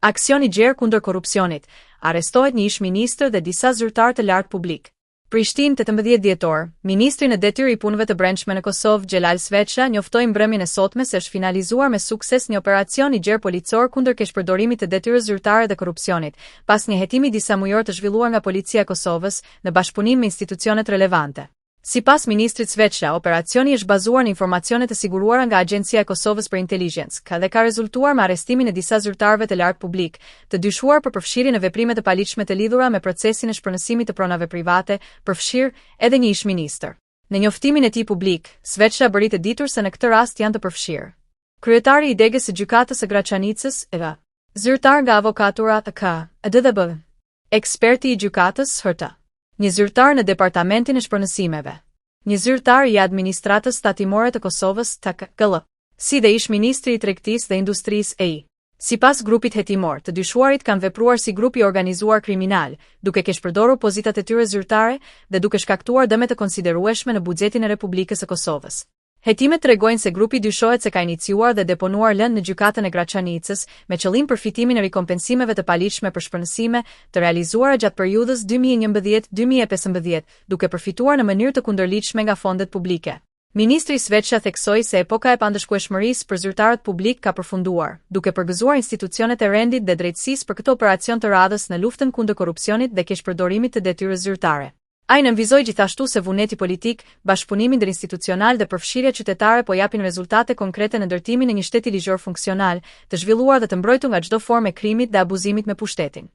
Aksion i gjerë kundër korrupsionit. Arrestohet një ish-ministër dhe disa zyrtar të lartë publik. Prishtinë 18 dhjetor, ministri në detyrë i punëve të brendshme në Kosovë, Xhelal Sveça, njoftoi mbrëmjen e sotme se është finalizuar me sukses një operacion i gjerë policor kundër keqpërdorimit të detyrës zyrtare dhe korrupsionit, pas një hetimi disa mujor të zhvilluar nga policia e Kosovës në bashkëpunim me institucionet relevante. Sipas ministrit Sveça, operacioni është bazuar në informacione të siguruara nga Agjencia e Kosovës për Inteligjencë dhe ka rezultuar me arrestimin e disa zyrtarëve të lartë publik, të dyshuar për përfshirjen në veprime të paligjshme të lidhura me procesin e shpronësimit të pronave private, përfshir edhe një ish-ministër. Në njoftimin e tij publik, Sveça bëri të ditur se në këtë rast janë të përfshirë kryetari i degës së gjykatës së Graçanicës, Eva, zyrtar nga avokatura k, DDB, eksperti i gjykatës HRT, një zyrtar në departamentin e shpronësimeve, një zyrtar i administratës tatimore të Kosovës TKL, si dhe ish-ministri i tregtisë dhe industrisë EI. Sipas grupit hetimor, të dyshuarit kanë vepruar si grup i organizuar kriminal, duke keqpërdorur pozitat e tyre zyrtare dhe duke shkaktuar dëme të konsiderueshme në buxhetin e Republikës së Kosovës. Hetimet tregojnë se grupi dyshohet se ka iniciuar dhe deponuar lëndë në gjykatën e Graçanicës me qëllim përfitimin e rikompensimeve të paligjshme për shpronësime të realizuara gjatë periudhës 2011-2015, duke përfituar në mënyrë të kundërligjshme nga fondet publike. Ministri Sveça theksoi se epoka e pandëshkueshmërisë për zyrtarët publik ka përfunduar, duke përgëzuar institucionet e rendit dhe drejtësisë për këtë operacion të radhës në luftën kundër korrupsionit dhe keqpërdorimit të detyrës zyrtare. Ai nënvizoi gjithashtu se vullneti politik, bashkëpunimi ndërinstitucional dhe përfshirja qytetare po japin rezultate konkrete në ndërtimin e një shteti ligjor funksional, të zhvilluar dhe të mbrojtur nga çdo formë e krimit dhe abuzimit me pushtetin.